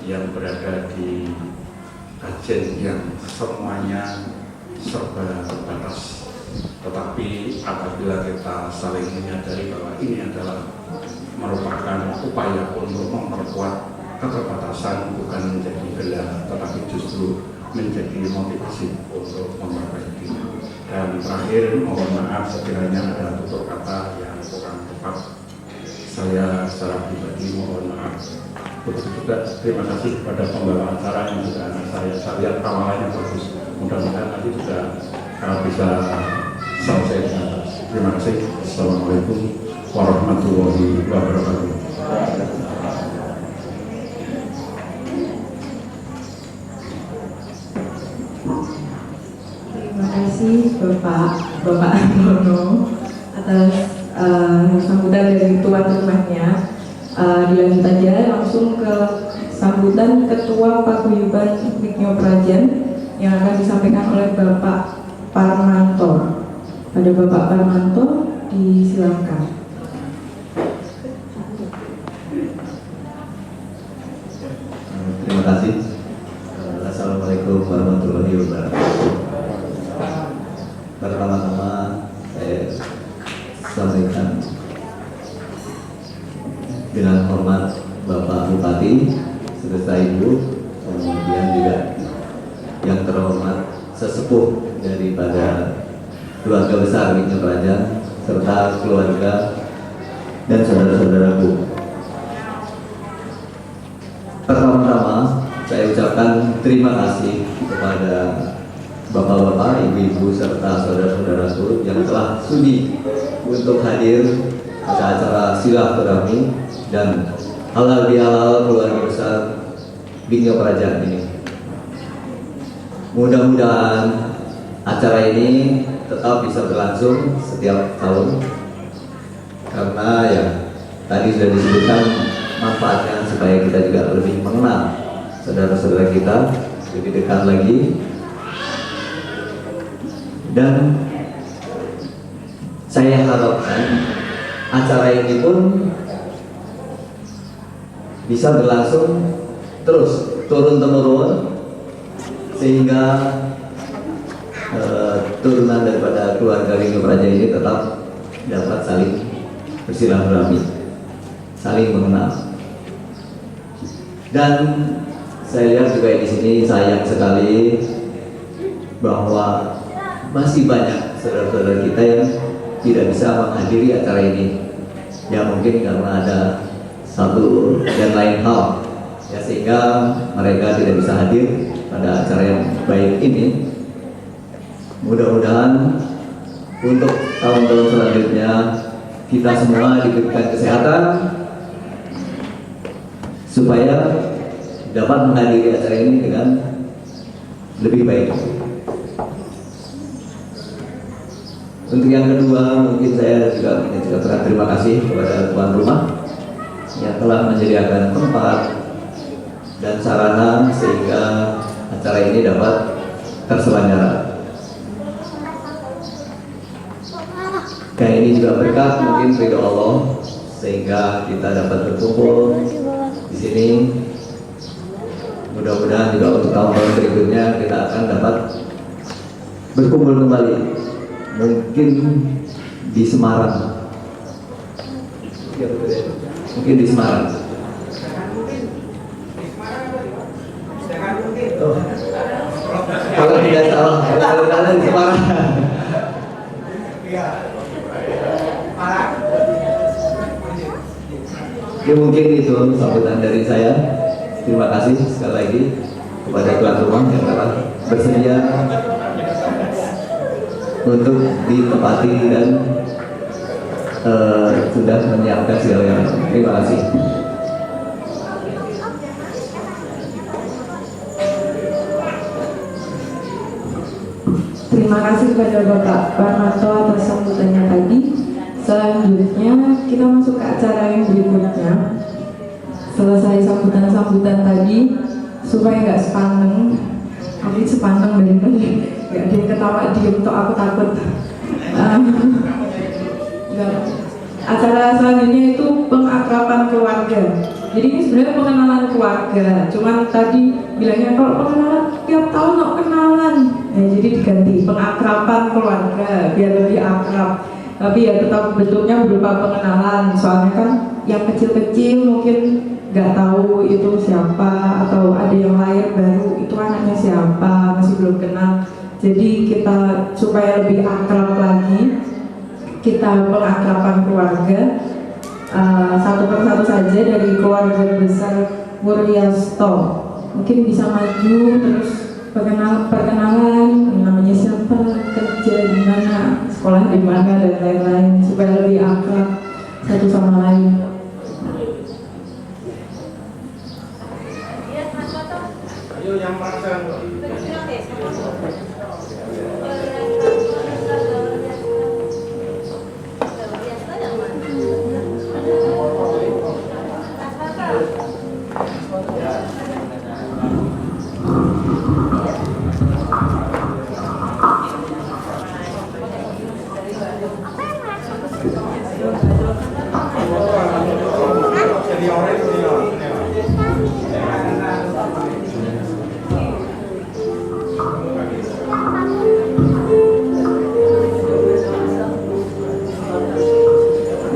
yang berada di Aceh yang semuanya serba terbatas. Tetapi apabila kita saling menyadari bahwa ini adalah merupakan upaya untuk memperkuat keterbatasan, bukan menjadi gelar, tetapi justru menjadi motivasi untuk memperbaiki. Dan terakhir, mohon maaf sekiranya ada tutur kata yang kurang tepat. Saya secara pribadi mohon maaf. Begitu juga terima kasih kepada pembawa acara yang juga saya lihat awalannya bagus. Mudah-mudahan nanti juga bisa selesai dengan baik. Terima kasih. Assalamualaikum warahmatullahi wabarakatuh. Terima kasih Bapak Antono atas sambutan dari tuan rumahnya. Dilanjut aja langsung ke sambutan Ketua Paguyuban Miknyo Prajan yang akan disampaikan oleh Bapak Parmanto. Pada Bapak Parmanto, disilakan. Terima kasih. Assalamualaikum warahmatullahi wabarakatuh. Pertama-tama saya sampaikan dengan hormat Bapak Bupati serta Ibu, kemudian juga yang terhormat sesepuh daripada keluarga besar Miknyo Prajan serta keluarga dan saudara-saudaraku. Pertama-tama saya ucapkan terima kasih kepada bapak-bapak, ibu-ibu serta saudara-saudaraku yang telah sudi untuk hadir pada acara silaturahmi dan halal bihalal keluarga besar Miknyo Prajan ini. Mudah-mudahan acara ini tetap bisa berlangsung setiap tahun karena ya tadi sudah disebutkan manfaatnya supaya kita juga lebih mengenal saudara-saudara kita lebih dekat lagi, dan saya harapkan acara ini pun bisa berlangsung terus turun-temurun sehingga turunan daripada keluarga Miknyo Prajan ini tetap dapat saling bersilaturahmi, saling mengenal. Dan saya lihat juga di sini sayang sekali bahwa masih banyak saudara-saudara kita yang tidak bisa menghadiri acara ini. Ya mungkin karena ada satu dan lain hal, ya sehingga mereka tidak bisa hadir pada acara yang baik ini. Mudah-mudahan untuk tahun-tahun selanjutnya kita semua diberikan kesehatan supaya dapat menghadiri acara ini dengan lebih baik. Untuk yang kedua, mungkin saya juga mengucapkan terima kasih kepada tuan rumah yang telah menyediakan tempat dan sarana sehingga acara ini dapat terselenggara. Kayak ini juga berkat mungkin ridho Allah sehingga kita dapat berkumpul di sini. Mudah-mudahan juga untuk tahun-tahun berikutnya kita akan dapat berkumpul kembali, mungkin di Semarang. Ya, betul ya. Mungkin di Semarang. Oh. Kalau tidak salah, kalau kalian di Semarang. Ya mungkin itu sambutan dari saya. Terima kasih sekali lagi kepada tuan rumah yang telah bersedia untuk ditempati dan sudah menyiapkan segalanya. Terima kasih. Terima kasih kepada Bapak Parmanto atas sambutannya tadi. Selanjutnya kita masuk ke acara yang berikutnya. Selesai sambutan-sambutan tadi, supaya nggak sepaneng, tapi sepaneng dari tadi, nggak ada yang ketawa diem, toh aku takut. Acara selanjutnya itu pengakraban keluarga. Jadi ini sebenarnya pengenalan keluarga. Cuman tadi bilangnya kalau pengenalan tiap tahun kok kenalan. Jadi diganti pengakraban keluarga biar lebih akrab. Tapi ya tetap bentuknya berupa pengenalan. Soalnya kan yang kecil-kecil mungkin nggak tahu itu siapa, atau ada yang lahir baru itu anaknya siapa, masih belum kenal. Jadi kita supaya lebih akrab lagi, kita pengakraban keluarga. Satu persatu saja dari keluarga besar Wuryasto. Mungkin bisa maju terus perkenalan namanya siapa, kerja di mana, sekolah di mana, dan lain-lain supaya lebih akrab satu sama lain. Ayo yang pasang.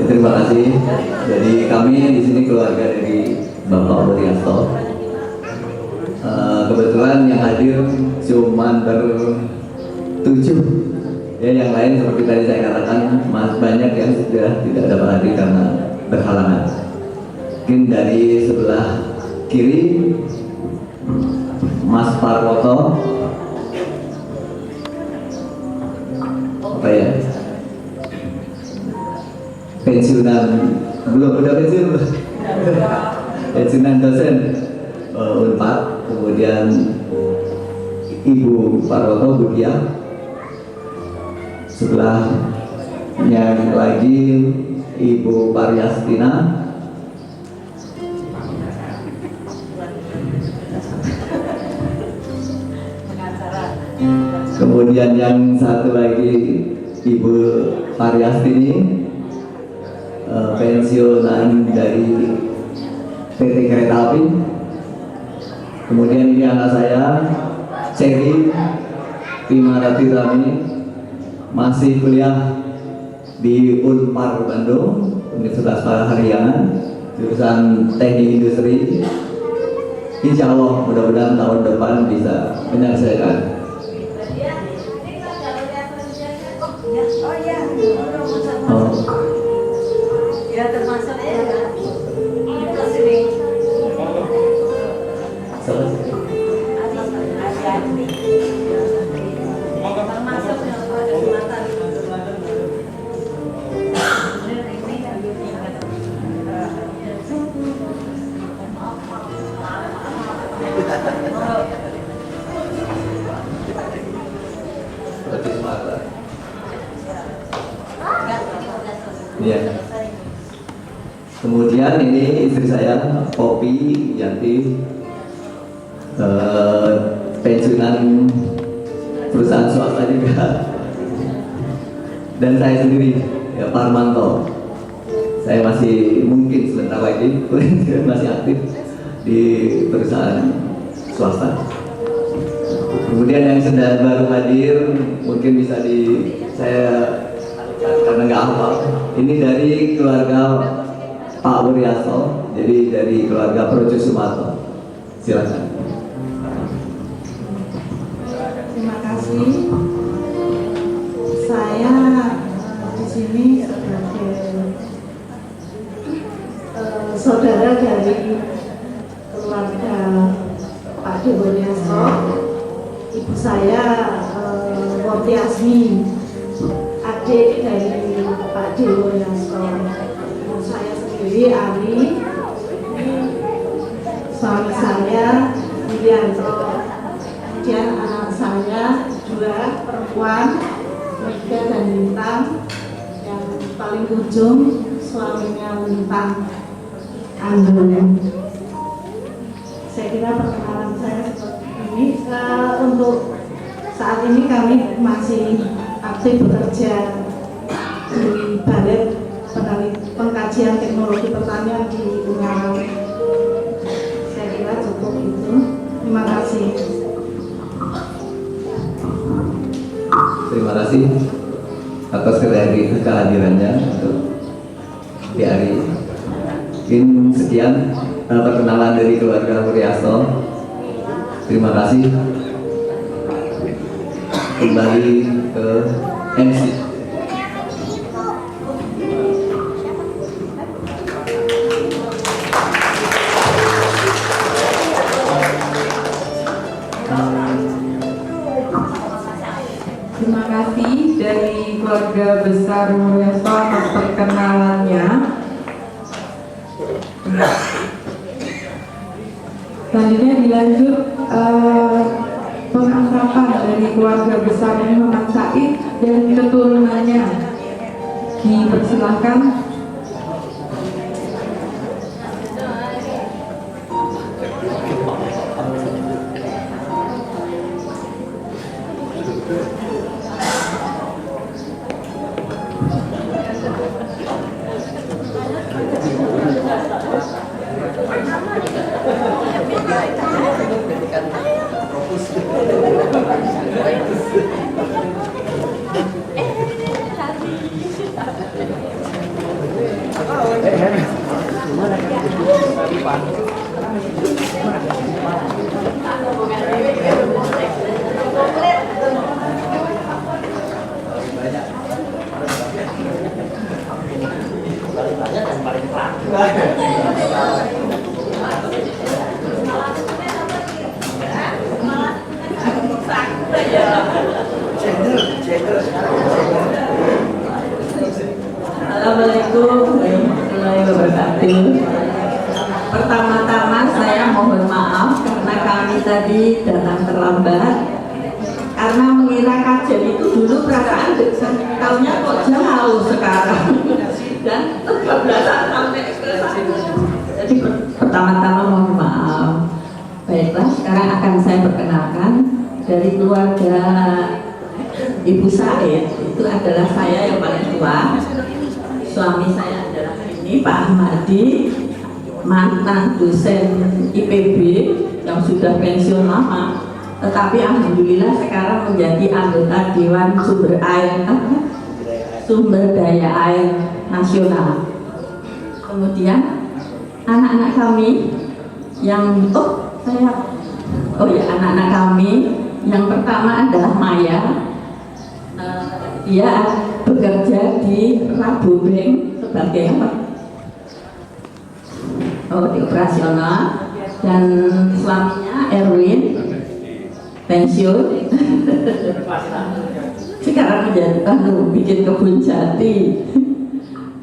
Terima kasih. Jadi kami di sini keluarga dari Bapak Wuryasto. Kebetulan yang hadir cuma ber-7. Ya, yang lain seperti tadi saya katakan, banyak yang sudah tidak dapat hadir karena berhalangan. Mungkin dari sebelah kiri, Mas Parwoto. Apa ya? Pensiunan, udah pensiun belum? Pensiunan dosen Unpad. Kemudian Ibu Parwoto Budia. Sebelahnya lagi Ibu Paryastina. Kemudian yang satu lagi Ibu Paryastini, pensiunan dari PT Kereta Api. Kemudian ini anak saya Cherry Timarati Rami, masih kuliah di Unpar Bandung, Universitas Parahyangan, jurusan Teknik Industri. Insya Allah mudah-mudahan tahun depan bisa menyelesaikan. Ya termasuk ya. Ya. Kemudian ini istri saya, Popi Yanti, pensiunan perusahaan swasta juga. Dan saya sendiri, ya, Parmanto. Saya masih mungkin sebentar lagi masih aktif di perusahaan swasta. Kemudian yang sedang baru hadir mungkin bisa saya karena nggak hafal. Ini dari keluarga Pak Wuryasto, jadi dari keluarga Projo Sumarto. Silakan. Terima kasih. Saya di sini sebagai saudara dari keluarga Pak Wuryasto. Ibu saya Wortiasmi, adik dari Pak Wuryasto. Saya sendiri Ali, suami saya Widianto, kemudian anak saya 2 perempuan, Mega dan Lintang. Yang paling ujung suaminya Lintang, Anggun. Saya kira perkenalan saya seperti ini. Untuk saat ini kami masih aktif bekerja di Balai Pengkajian Teknologi Pertanian di Ungaran Saya kira cukup itu. Terima kasih. Terima kasih atas kehadirannya untuk di hari. Mungkin sekian perkenalan dari keluarga Wuryasto. Terima kasih. Kembali ke MC. Terima kasih dari keluarga besar Wuryasto atas perkenalannya. Selanjutnya dilanjut pengakraban dari keluarga besar Muhammad Said dan keturunannya. Dipersilahkan. Assalamualaikum warahmatullahi wabarakatuh. Pertama-tama saya mohon maaf karena kami tadi datang terlambat karena mengira kajian itu dulu perasaan tahunnya kok jauh sekarang dan 13-an sampai ke sana. Jadi pertama-tama mohon maaf. Baiklah, sekarang akan saya perkenalkan dari keluarga Ibu Said. Itu adalah saya yang paling tua. Suami saya adalah ini Pak Ahmadi, mantan dosen IPB yang sudah pensiun lama, tetapi alhamdulillah sekarang menjadi anggota Dewan Sumber Daya Air Nasional. Kemudian anak-anak kami yang anak-anak kami yang pertama adalah Maya. Dia bekerja di Rabobank sebagai apa? Di operasional, dan suaminya Erwin pensiun sekarang menjadi bikin kebun jati,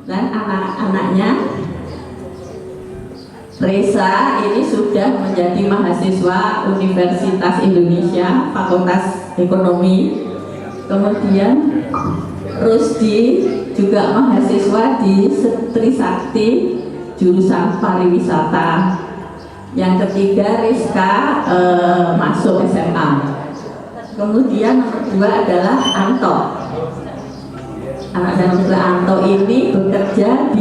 dan anak-anaknya Reza ini sudah menjadi mahasiswa Universitas Indonesia Fakultas Ekonomi. Kemudian Rusdi juga mahasiswa di Trisakti jurusan pariwisata. Yang ketiga Rizka masuk SMA. Kemudian nomor 2 adalah Anto. Anak saya nomor 2 Anto ini bekerja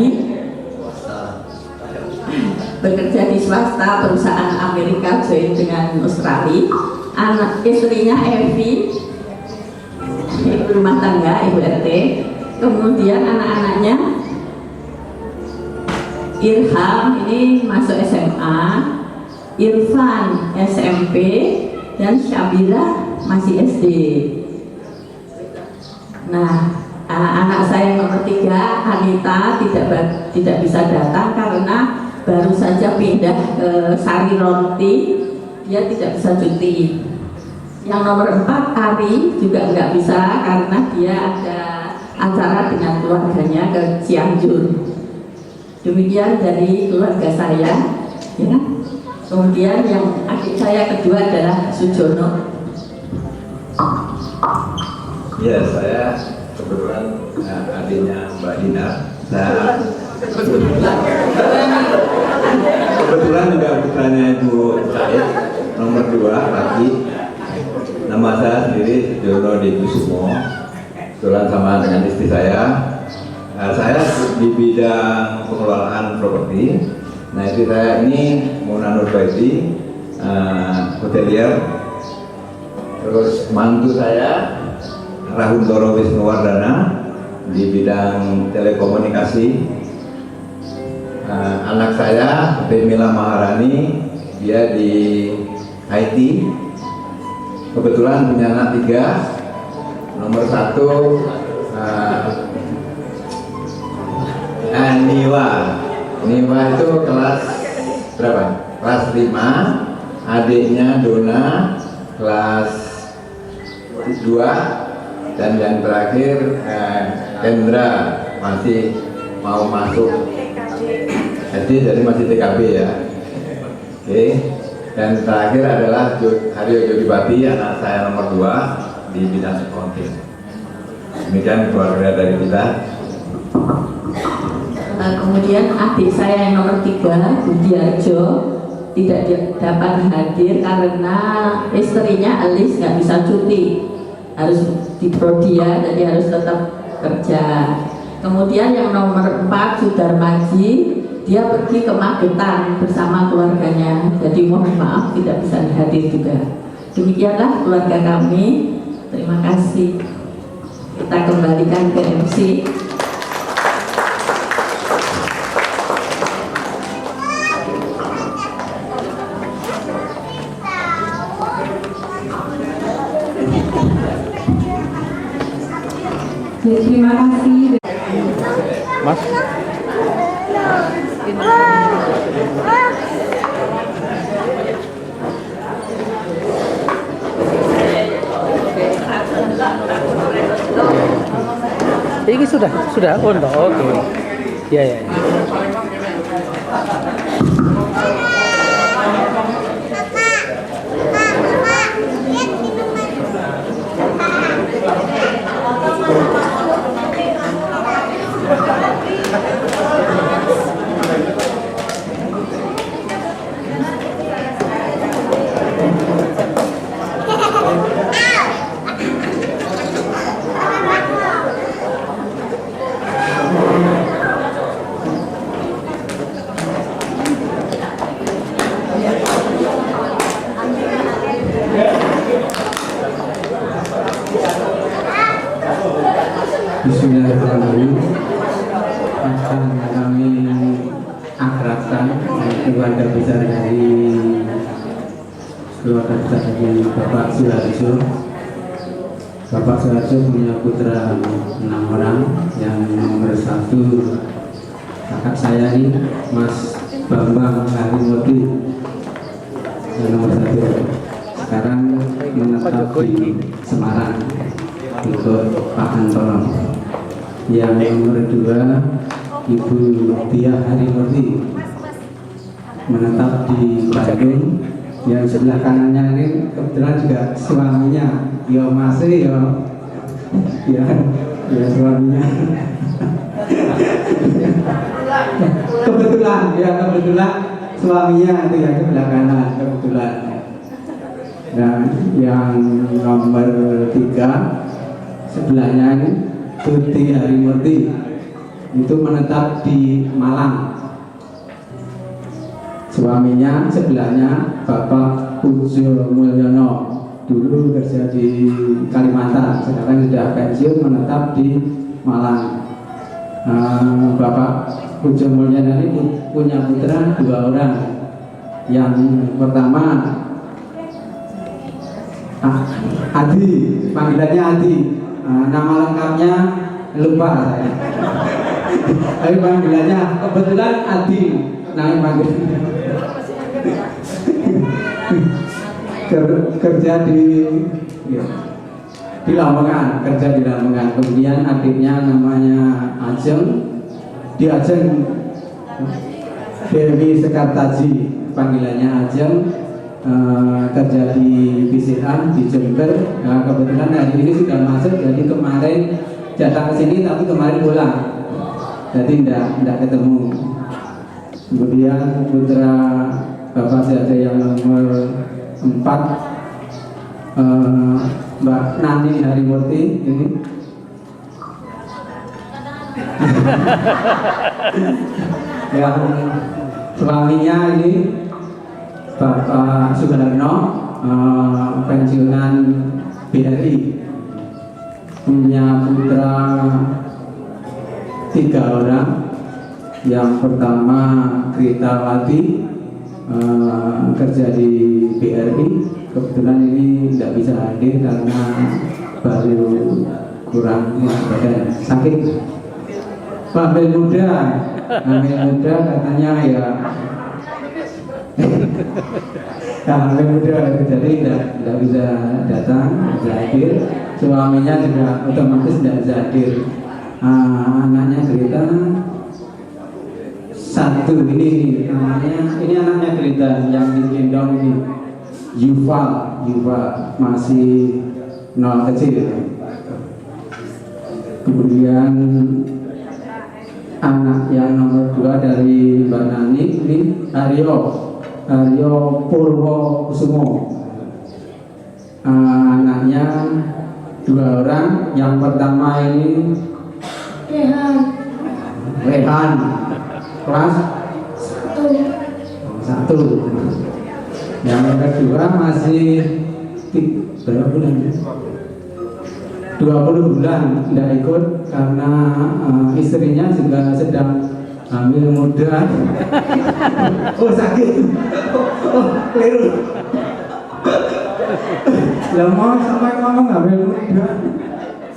di swasta, perusahaan Amerika join dengan Australia. Anak istrinya Evi, ibu rumah tangga, ibu RT. Kemudian anak-anaknya Irham ini masuk SMA, Irfan SMP, dan Syabira masih SD. Nah, anak saya nomor 3 Anita tidak bisa datang karena baru saja pindah ke Sari Ronti, dia tidak bisa cuti. Yang nomor 4 Ari juga nggak bisa karena dia ada acara dengan keluarganya ke Cianjur. Demikian dari keluarga saya, ya. Kemudian yang adik saya kedua adalah Sujono. Ya, saya kebetulan adiknya Mbak Dina. Saya kebetulan juga putranya Ibu Said, nomor 2 lagi. Nama saya sendiri Sujono Dikusumo. Kebetulan sama dengan istri saya. Saya di bidang pengelolaan properti. Nah, istri saya ini Mona Nurbaiti, hotelier. Terus mantu saya Rahuntoro Wisnuwardana di bidang telekomunikasi. Anak saya Demila Maharani, dia di IT. Kebetulan punya anak 3. Nomor 1 Niwa. Niwa itu kelas berapa? Kelas 5. Adiknya Dona kelas 2. Dan yang terakhir Kendra masih mau masuk SD, jadi masih TKB ya. Oke. Dan terakhir adalah Haryo Jodibati, anak saya nomor 2 di bidang accounting. Demikian keluarga dari kita. Kemudian adik saya yang nomor 3, Budiarjo, tidak dapat hadir karena istrinya Alis nggak bisa cuti, harus di Prodia, jadi harus tetap kerja. Kemudian yang nomor 4, Sudarmaji, dia pergi ke Magetan bersama keluarganya, jadi mohon maaf tidak bisa hadir juga. Demikianlah keluarga kami. Terima kasih. Kita kembalikan ke MC. Terima kasih. Mas. Ini sudah untuk oke. Ya. Bismillahirrahmanirrahim. Akan kami akrabkan keluarga besar dari Bapak Suharjo. Bapak Suharjo punya putra 6 orang. Yang nomor 1 kakak saya ini Mas Bambang Harimurti, yang nomor 1 sekarang menetap di Semarang untuk Pak Antono. Yang nomor 2 Ibu Tia Harimurti menetap di Bandung. Yang sebelah kanannya ini kebetulan juga suaminya, ya masih ya suaminya. kebetulan suaminya itu yang sebelah kanan kebetulan. Dan yang nomor 3 sebelahnya ini Tuti Harimurti, itu menetap di Malang. Suaminya sebelahnya Bapak Pujo Mulyono, dulu kerja di Kalimantan, sekarang sudah pensiun, menetap di Malang. Bapak Pujo Mulyono ini punya putra 2 orang. Yang pertama Adi, panggilannya Adi. Nama lengkapnya lupa saya. Tapi panggilannya kebetulan Adi. Nama panggilannya kerja di Lamongan, Kemudian adiknya namanya Ajeng, di Ajeng Dewi Sekartaji, panggilannya Ajeng. Kerja di PCA di Jember. Nah, kebetulan hari ini sudah masuk, jadi kemarin datang ke sini tapi kemarin pulang, jadi tidak ketemu. Kemudian putra Bapak saya yang nomor 4 Mbak Nani Harimurti ini. Suaminya ini Bapak Sugarno, pensiunan BRI, punya putra 3 orang. Yang pertama Gritawati, kerja di BRI. Kebetulan ini tidak bisa hadir karena baru kurang badan, sakit. Hamil muda katanya ya. Hamil muda, jadi tidak bisa datang, tidak hadir. Suaminya juga otomatis tidak bisa hadir. Anaknya Greta 1 ini namanya, ini anaknya Greta yang digendong ini, Yuval masih 0 kecil. Kemudian anak yang nomor 2 dari Mbak Nani ini Aryo Purwokusumo. Anaknya 2 orang. Yang pertama ini Rehan kelas 1. Yang kedua masih berapa bulan? 20 bulan tidak ikut karena istrinya juga sedang hamil muda. Oh sakit. Oh keliru. Lah mau sampai ngomong hamil muda.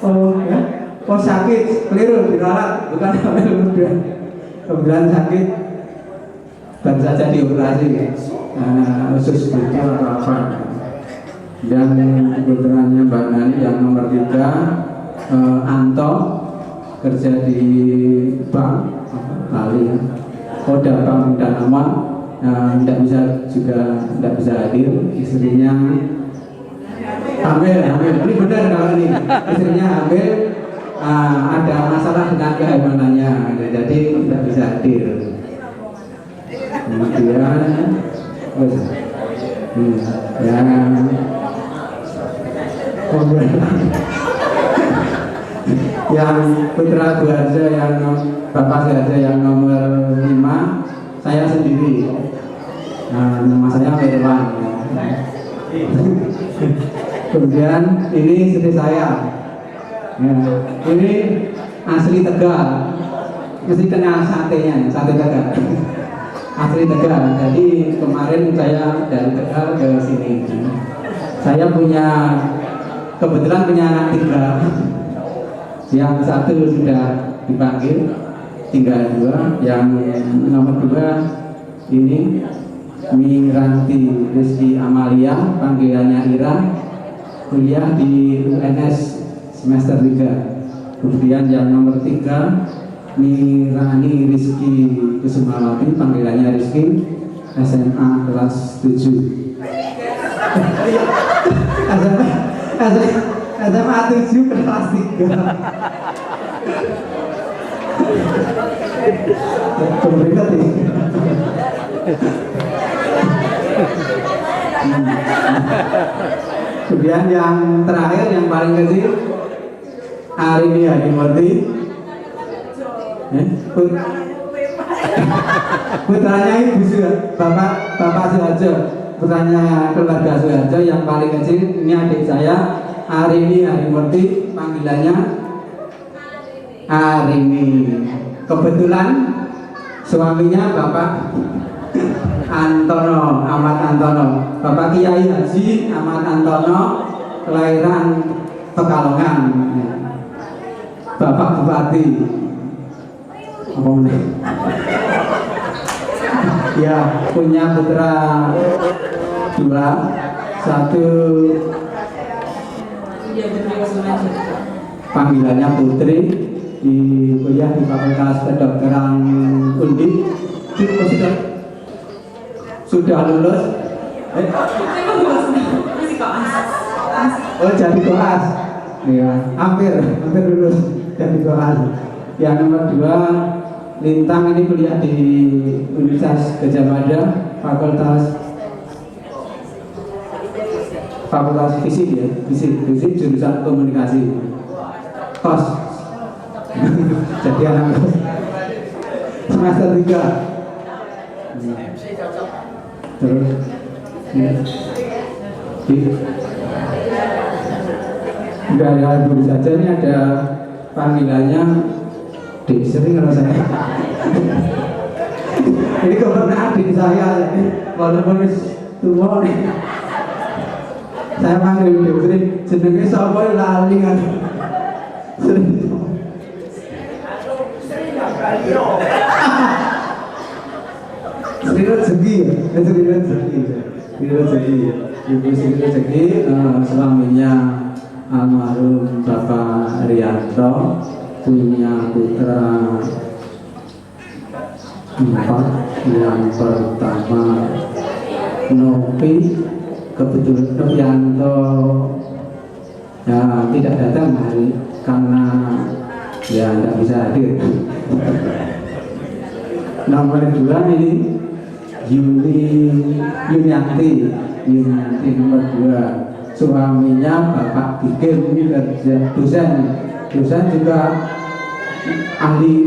Oh ya. Oh sakit, keliru, dirawat, bukan hamil muda. Kemudian sakit baru saja dioperasi, usus buntu atau apa. Dan putranya Mbak Nani yang nomor 3, Anto, kerja di bank Bali, Koda Bank Danama, tidak bisa hadir. Istrinya hamil. Ini benar kalau ini istrinya hamil, ada masalah dengan kehabisannya, jadi tidak bisa hadir. Kemudian yang putra Suharjo, yang Bapak Suharjo yang nomor 5, saya sendiri. Nama saya Firman. Kemudian ini istri saya. Ini asli Tegal. Mesti kenal satenya, sate Tegal. Asli Tegal. Jadi kemarin saya dari Tegal ke sini. Saya kebetulan punya anak 3. Yang 1 sudah dipanggil, tinggal 2. Yang nomor 2 ini Miranti Rizky Amalia, panggilannya Ira, kuliah di UNS semester 3. Kemudian yang nomor 3 Mirani Rizky Kusumawati, panggilannya Rizky, SMA kelas 7. SMA 7 kelas 3. Berikut ini. Kemudian yang terakhir, yang paling kecil, Arini Hadimurti, putranya Ibu Bapak Suharjo, putranya keluarga Suharjo. Yang paling kecil ini adik saya, Arini Hadimurti, panggilannya Arini. Kebetulan suaminya Bapak Antono, Ahmad Antono, Bapak Kiai Haji Ahmad Antono, kelahiran Pekalongan, Bapak Bupati. Apa ini? Ya, punya putra 2, 1 panggilannya Putri, di kuliah di Fakultas Kedokteran Undip. Sudah lulus. Oh jadi koas. Ya, hampir lulus jadi koas. Yang nomor 2 Lintang, ini kuliah di Universitas Gadjah Mada, Fakultas Fisik ya, Fisik jurusan Komunikasi. Kos. Jadi anak semester 3. Terus enggak ada dulu saja, ini ada panggilannya Dik, sering kalau saya ini kebetulan adik saya walaupun tua nih saya panggil Dik, sering jenenge sapa lali kan sering Sri Rezeki ya, Sri Rezeki, Ibu Sri Rezeki, suaminya almarhum Bapak Rianto punya putra 4. Yang pertama Novi, kebetulan Novianto ya tidak datang hari karena ya tidak bisa hadir. Nomor 2 ini Yunianti nomor 2, suaminya Bapak Bikin, ini kerja dosen juga ahli